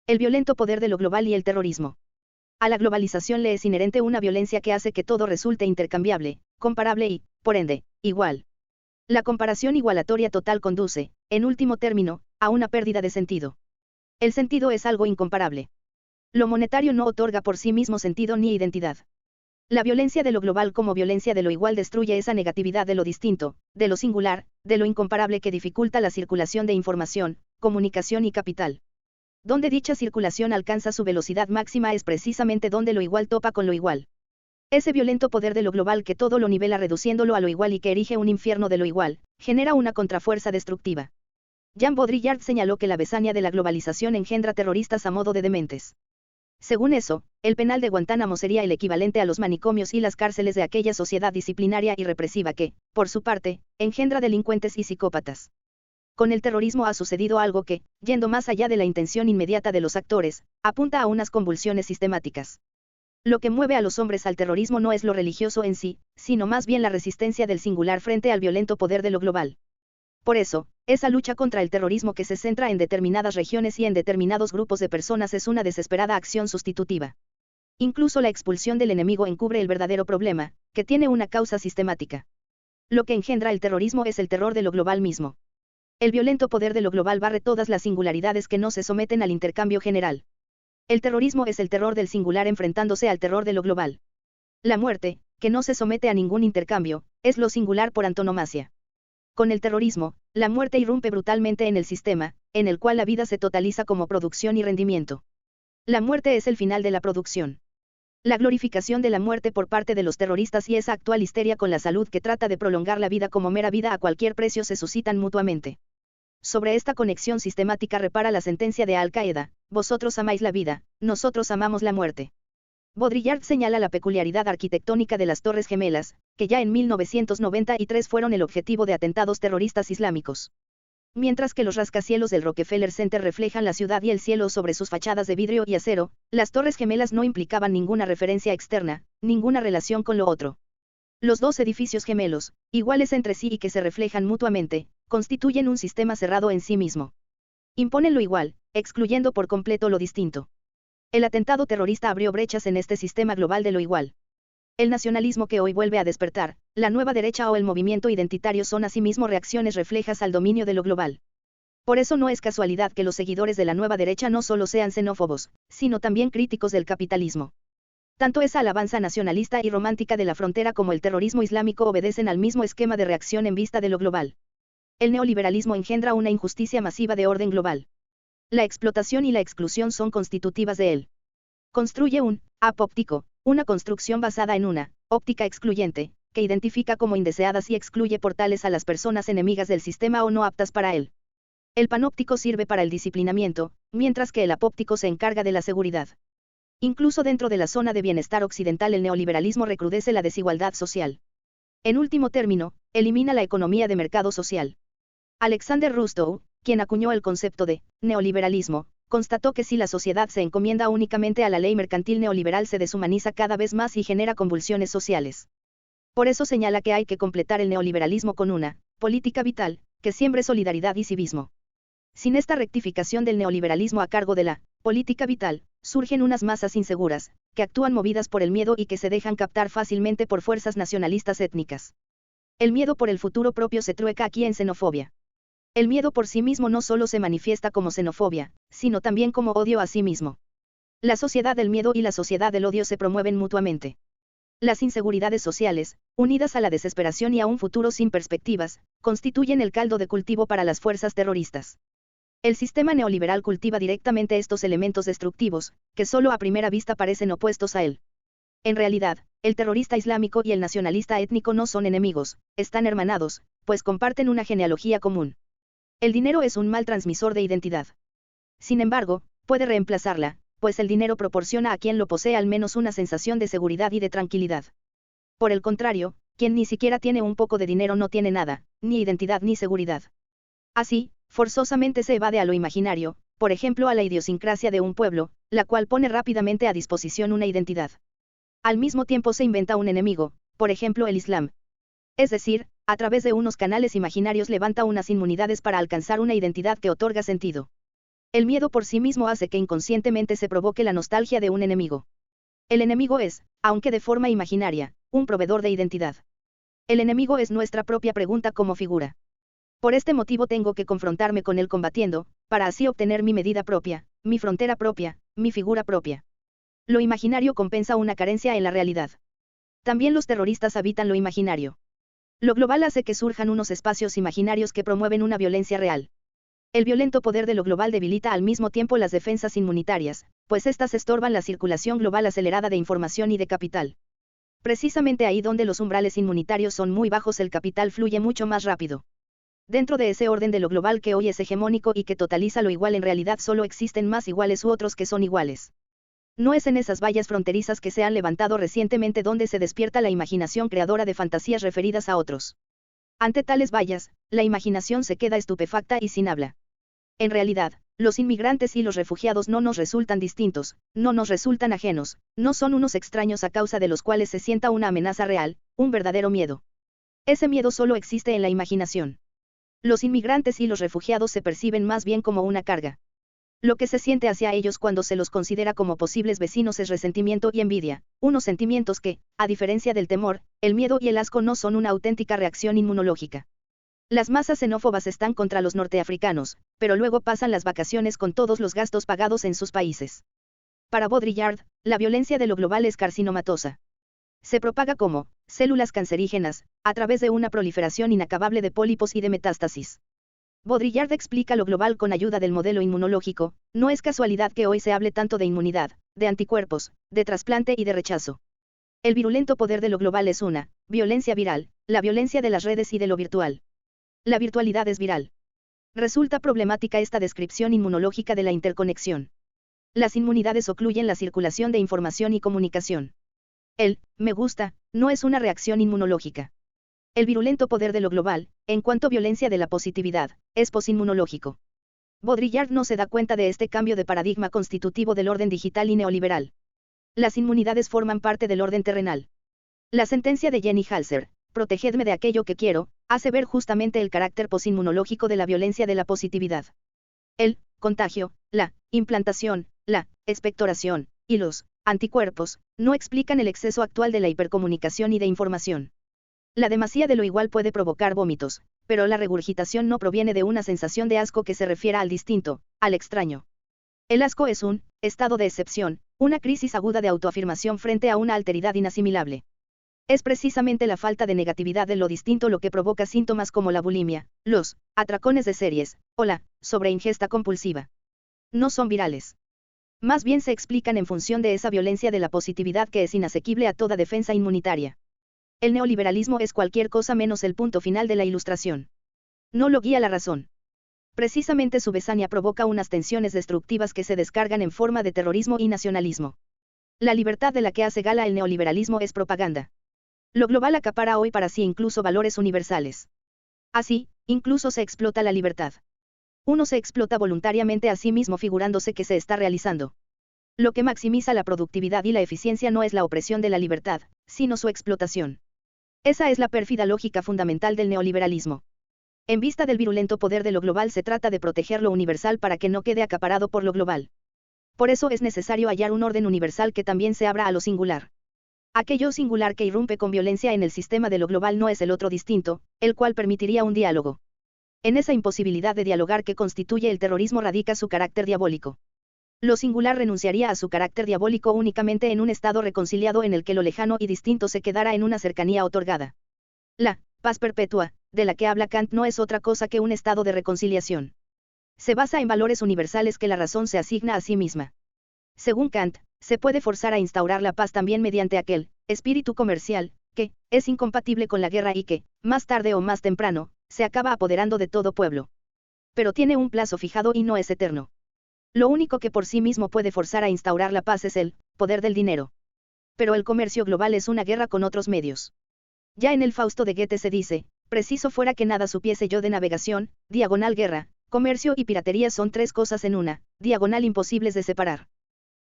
El violento poder de lo global y el terrorismo. A la globalización le es inherente una violencia que hace que todo resulte intercambiable, comparable y, por ende, igual. La comparación igualatoria total conduce, en último término, a una pérdida de sentido. El sentido es algo incomparable. Lo monetario no otorga por sí mismo sentido ni identidad. La violencia de lo global como violencia de lo igual destruye esa negatividad de lo distinto, de lo singular, de lo incomparable que dificulta la circulación de información, comunicación y capital. Donde dicha circulación alcanza su velocidad máxima es precisamente donde lo igual topa con lo igual. Ese violento poder de lo global que todo lo nivela reduciéndolo a lo igual y que erige un infierno de lo igual, genera una contrafuerza destructiva. Jean Baudrillard señaló que la besania de la globalización engendra terroristas a modo de dementes. Según eso, el penal de Guantánamo sería el equivalente a los manicomios y las cárceles de aquella sociedad disciplinaria y represiva que, por su parte, engendra delincuentes y psicópatas. Con el terrorismo ha sucedido algo que, yendo más allá de la intención inmediata de los actores, apunta a unas convulsiones sistemáticas. Lo que mueve a los hombres al terrorismo no es lo religioso en sí, sino más bien la resistencia del singular frente al violento poder de lo global. Por eso, esa lucha contra el terrorismo que se centra en determinadas regiones y en determinados grupos de personas es una desesperada acción sustitutiva. Incluso la expulsión del enemigo encubre el verdadero problema, que tiene una causa sistemática. Lo que engendra el terrorismo es el terror de lo global mismo. El violento poder de lo global barre todas las singularidades que no se someten al intercambio general. El terrorismo es el terror del singular enfrentándose al terror de lo global. La muerte, que no se somete a ningún intercambio, es lo singular por antonomasia. Con el terrorismo, la muerte irrumpe brutalmente en el sistema, en el cual la vida se totaliza como producción y rendimiento. La muerte es el final de la producción. La glorificación de la muerte por parte de los terroristas y esa actual histeria con la salud que trata de prolongar la vida como mera vida a cualquier precio se suscitan mutuamente. Sobre esta conexión sistemática repara la sentencia de Al-Qaeda: vosotros amáis la vida, nosotros amamos la muerte. Baudrillard señala la peculiaridad arquitectónica de las Torres Gemelas, que ya en 1993 fueron el objetivo de atentados terroristas islámicos. Mientras que los rascacielos del Rockefeller Center reflejan la ciudad y el cielo sobre sus fachadas de vidrio y acero, las Torres Gemelas no implicaban ninguna referencia externa, ninguna relación con lo otro. Los dos edificios gemelos, iguales entre sí y que se reflejan mutuamente, constituyen un sistema cerrado en sí mismo. Imponen lo igual, excluyendo por completo lo distinto. El atentado terrorista abrió brechas en este sistema global de lo igual. El nacionalismo que hoy vuelve a despertar, la nueva derecha o el movimiento identitario son asimismo reacciones reflejas al dominio de lo global. Por eso no es casualidad que los seguidores de la nueva derecha no solo sean xenófobos, sino también críticos del capitalismo. Tanto esa alabanza nacionalista y romántica de la frontera como el terrorismo islámico obedecen al mismo esquema de reacción en vista de lo global. El neoliberalismo engendra una injusticia masiva de orden global. La explotación y la exclusión son constitutivas de él. Construye un apóptico, una construcción basada en una óptica excluyente, que identifica como indeseadas y excluye por tales a las personas enemigas del sistema o no aptas para él. El panóptico sirve para el disciplinamiento, mientras que el apóptico se encarga de la seguridad. Incluso dentro de la zona de bienestar occidental el neoliberalismo recrudece la desigualdad social. En último término, elimina la economía de mercado social. Alexander Rustow, quien acuñó el concepto de neoliberalismo, constató que si la sociedad se encomienda únicamente a la ley mercantil neoliberal se deshumaniza cada vez más y genera convulsiones sociales. Por eso señala que hay que completar el neoliberalismo con una política vital, que siembre solidaridad y civismo. Sin esta rectificación del neoliberalismo a cargo de la política vital, surgen unas masas inseguras, que actúan movidas por el miedo y que se dejan captar fácilmente por fuerzas nacionalistas étnicas. El miedo por el futuro propio se trueca aquí en xenofobia. El miedo por sí mismo no solo se manifiesta como xenofobia, sino también como odio a sí mismo. La sociedad del miedo y la sociedad del odio se promueven mutuamente. Las inseguridades sociales, unidas a la desesperación y a un futuro sin perspectivas, constituyen el caldo de cultivo para las fuerzas terroristas. El sistema neoliberal cultiva directamente estos elementos destructivos, que solo a primera vista parecen opuestos a él. En realidad, el terrorista islámico y el nacionalista étnico no son enemigos, están hermanados, pues comparten una genealogía común. El dinero es un mal transmisor de identidad. Sin embargo, puede reemplazarla, pues el dinero proporciona a quien lo posee al menos una sensación de seguridad y de tranquilidad. Por el contrario, quien ni siquiera tiene un poco de dinero no tiene nada, ni identidad ni seguridad. Así, forzosamente se evade a lo imaginario, por ejemplo a la idiosincrasia de un pueblo, la cual pone rápidamente a disposición una identidad. Al mismo tiempo se inventa un enemigo, por ejemplo el Islam. Es decir, a través de unos canales imaginarios levanta unas inmunidades para alcanzar una identidad que otorga sentido. El miedo por sí mismo hace que inconscientemente se provoque la nostalgia de un enemigo. El enemigo es, aunque de forma imaginaria, un proveedor de identidad. El enemigo es nuestra propia pregunta como figura. Por este motivo tengo que confrontarme con él combatiendo, para así obtener mi medida propia, mi frontera propia, mi figura propia. Lo imaginario compensa una carencia en la realidad. También los terroristas habitan lo imaginario. Lo global hace que surjan unos espacios imaginarios que promueven una violencia real. El violento poder de lo global debilita al mismo tiempo las defensas inmunitarias, pues éstas estorban la circulación global acelerada de información y de capital. Precisamente ahí donde los umbrales inmunitarios son muy bajos, el capital fluye mucho más rápido. Dentro de ese orden de lo global que hoy es hegemónico y que totaliza lo igual, en realidad solo existen más iguales u otros que son iguales. No es en esas vallas fronterizas que se han levantado recientemente donde se despierta la imaginación creadora de fantasías referidas a otros. Ante tales vallas, la imaginación se queda estupefacta y sin habla. En realidad, los inmigrantes y los refugiados no nos resultan distintos, no nos resultan ajenos, no son unos extraños a causa de los cuales se sienta una amenaza real, un verdadero miedo. Ese miedo solo existe en la imaginación. Los inmigrantes y los refugiados se perciben más bien como una carga. Lo que se siente hacia ellos cuando se los considera como posibles vecinos es resentimiento y envidia, unos sentimientos que, a diferencia del temor, el miedo y el asco no son una auténtica reacción inmunológica. Las masas xenófobas están contra los norteafricanos, pero luego pasan las vacaciones con todos los gastos pagados en sus países. Para Baudrillard, la violencia de lo global es carcinomatosa. Se propaga como células cancerígenas, a través de una proliferación inacabable de pólipos y de metástasis. Baudrillard explica lo global con ayuda del modelo inmunológico. No es casualidad que hoy se hable tanto de inmunidad, de anticuerpos, de trasplante y de rechazo. El virulento poder de lo global es una violencia viral, la violencia de las redes y de lo virtual. La virtualidad es viral. Resulta problemática esta descripción inmunológica de la interconexión. Las inmunidades ocluyen la circulación de información y comunicación. El me gusta no es una reacción inmunológica. El virulento poder de lo global, en cuanto violencia de la positividad, es posinmunológico. Baudrillard no se da cuenta de este cambio de paradigma constitutivo del orden digital y neoliberal. Las inmunidades forman parte del orden terrenal. La sentencia de Jenny Halser, protegedme de aquello que quiero, hace ver justamente el carácter posinmunológico de la violencia de la positividad. El contagio, la implantación, la expectoración, y los anticuerpos, no explican el exceso actual de la hipercomunicación y de información. La demasía de lo igual puede provocar vómitos, pero la regurgitación no proviene de una sensación de asco que se refiera al distinto, al extraño. El asco es un estado de excepción, una crisis aguda de autoafirmación frente a una alteridad inasimilable. Es precisamente la falta de negatividad de lo distinto lo que provoca síntomas como la bulimia, los atracones de series, o la sobreingesta compulsiva. No son virales. Más bien se explican en función de esa violencia de la positividad que es inasequible a toda defensa inmunitaria. El neoliberalismo es cualquier cosa menos el punto final de la ilustración. No lo guía la razón. Precisamente su besania provoca unas tensiones destructivas que se descargan en forma de terrorismo y nacionalismo. La libertad de la que hace gala el neoliberalismo es propaganda. Lo global acapara hoy para sí incluso valores universales. Así, incluso se explota la libertad. Uno se explota voluntariamente a sí mismo figurándose que se está realizando. Lo que maximiza la productividad y la eficiencia no es la opresión de la libertad, sino su explotación. Esa es la pérfida lógica fundamental del neoliberalismo. En vista del virulento poder de lo global se trata de proteger lo universal para que no quede acaparado por lo global. Por eso es necesario hallar un orden universal que también se abra a lo singular. Aquello singular que irrumpe con violencia en el sistema de lo global no es el otro distinto, el cual permitiría un diálogo. En esa imposibilidad de dialogar que constituye el terrorismo radica su carácter diabólico. Lo singular renunciaría a su carácter diabólico únicamente en un estado reconciliado en el que lo lejano y distinto se quedara en una cercanía otorgada. La paz perpetua, de la que habla Kant, no es otra cosa que un estado de reconciliación. Se basa en valores universales que la razón se asigna a sí misma. Según Kant, se puede forzar a instaurar la paz también mediante aquel espíritu comercial, que es incompatible con la guerra y que, más tarde o más temprano, se acaba apoderando de todo pueblo. Pero tiene un plazo fijado y no es eterno. Lo único que por sí mismo puede forzar a instaurar la paz es el poder del dinero. Pero el comercio global es una guerra con otros medios. Ya en el Fausto de Goethe se dice, preciso fuera que nada supiese yo de navegación, diagonal guerra, comercio y piratería son tres cosas en una, diagonal imposibles de separar.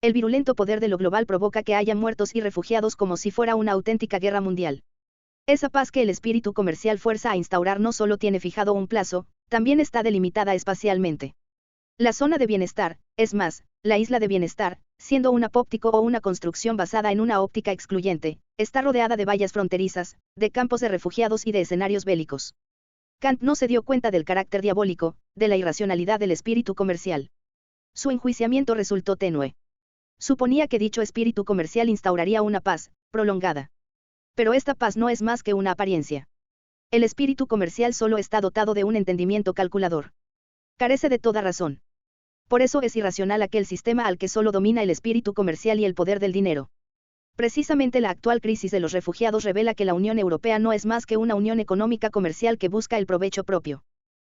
El virulento poder de lo global provoca que haya muertos y refugiados como si fuera una auténtica guerra mundial. Esa paz que el espíritu comercial fuerza a instaurar no solo tiene fijado un plazo, también está delimitada espacialmente. La zona de bienestar, es más, la isla de bienestar, siendo un apóptico o una construcción basada en una óptica excluyente, está rodeada de vallas fronterizas, de campos de refugiados y de escenarios bélicos. Kant no se dio cuenta del carácter diabólico, de la irracionalidad del espíritu comercial. Su enjuiciamiento resultó tenue. Suponía que dicho espíritu comercial instauraría una paz, prolongada. Pero esta paz no es más que una apariencia. El espíritu comercial solo está dotado de un entendimiento calculador. Carece de toda razón. Por eso es irracional aquel sistema al que solo domina el espíritu comercial y el poder del dinero. Precisamente la actual crisis de los refugiados revela que la Unión Europea no es más que una unión económica comercial que busca el provecho propio.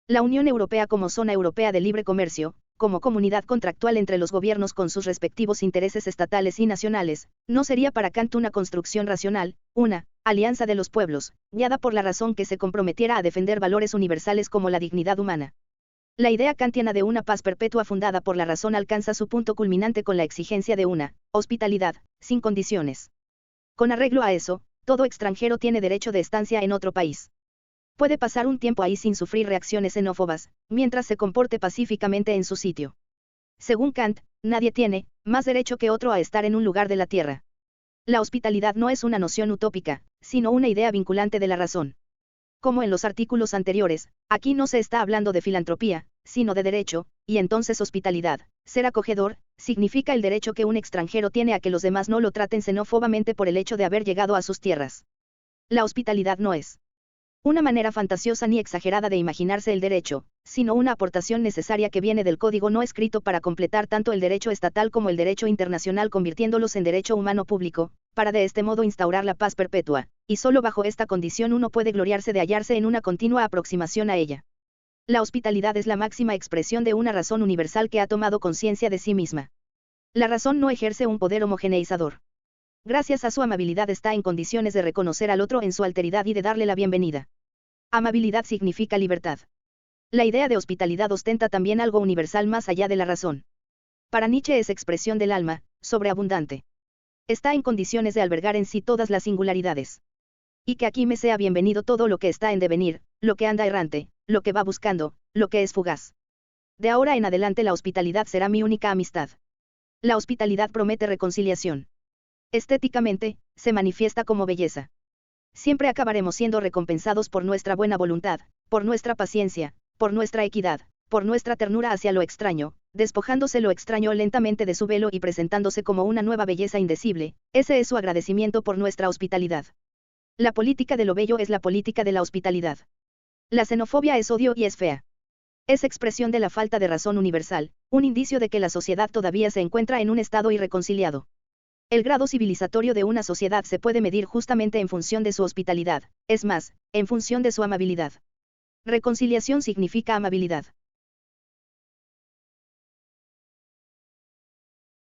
La Unión Europea como zona europea de libre comercio, como comunidad contractual entre los gobiernos con sus respectivos intereses estatales y nacionales, no sería para Kant una construcción racional, una alianza de los pueblos, guiada por la razón que se comprometiera a defender valores universales como la dignidad humana. La idea kantiana de una paz perpetua fundada por la razón alcanza su punto culminante con la exigencia de una hospitalidad, sin condiciones. Con arreglo a eso, todo extranjero tiene derecho de estancia en otro país. Puede pasar un tiempo ahí sin sufrir reacciones xenófobas, mientras se comporte pacíficamente en su sitio. Según Kant, nadie tiene más derecho que otro a estar en un lugar de la tierra. La hospitalidad no es una noción utópica, sino una idea vinculante de la razón. Como en los artículos anteriores, aquí no se está hablando de filantropía, sino de derecho, y entonces hospitalidad, ser acogedor, significa el derecho que un extranjero tiene a que los demás no lo traten xenófobamente por el hecho de haber llegado a sus tierras. La hospitalidad no es una manera fantasiosa ni exagerada de imaginarse el derecho, sino una aportación necesaria que viene del código no escrito para completar tanto el derecho estatal como el derecho internacional convirtiéndolos en derecho humano público, para de este modo instaurar la paz perpetua, y solo bajo esta condición uno puede gloriarse de hallarse en una continua aproximación a ella. La hospitalidad es la máxima expresión de una razón universal que ha tomado conciencia de sí misma. La razón no ejerce un poder homogeneizador. Gracias a su amabilidad está en condiciones de reconocer al otro en su alteridad y de darle la bienvenida. Amabilidad significa libertad. La idea de hospitalidad ostenta también algo universal más allá de la razón. Para Nietzsche es expresión del alma, sobreabundante. Está en condiciones de albergar en sí todas las singularidades. Y que aquí me sea bienvenido todo lo que está en devenir, lo que anda errante, lo que va buscando, lo que es fugaz. De ahora en adelante la hospitalidad será mi única amistad. La hospitalidad promete reconciliación. Estéticamente, se manifiesta como belleza. Siempre acabaremos siendo recompensados por nuestra buena voluntad, por nuestra paciencia, por nuestra equidad, por nuestra ternura hacia lo extraño, despojándose lo extraño lentamente de su velo y presentándose como una nueva belleza indecible, ese es su agradecimiento por nuestra hospitalidad. La política de lo bello es la política de la hospitalidad. La xenofobia es odio y es fea. Es expresión de la falta de razón universal, un indicio de que la sociedad todavía se encuentra en un estado irreconciliado. El grado civilizatorio de una sociedad se puede medir justamente en función de su hospitalidad, es más, en función de su amabilidad. Reconciliación significa amabilidad.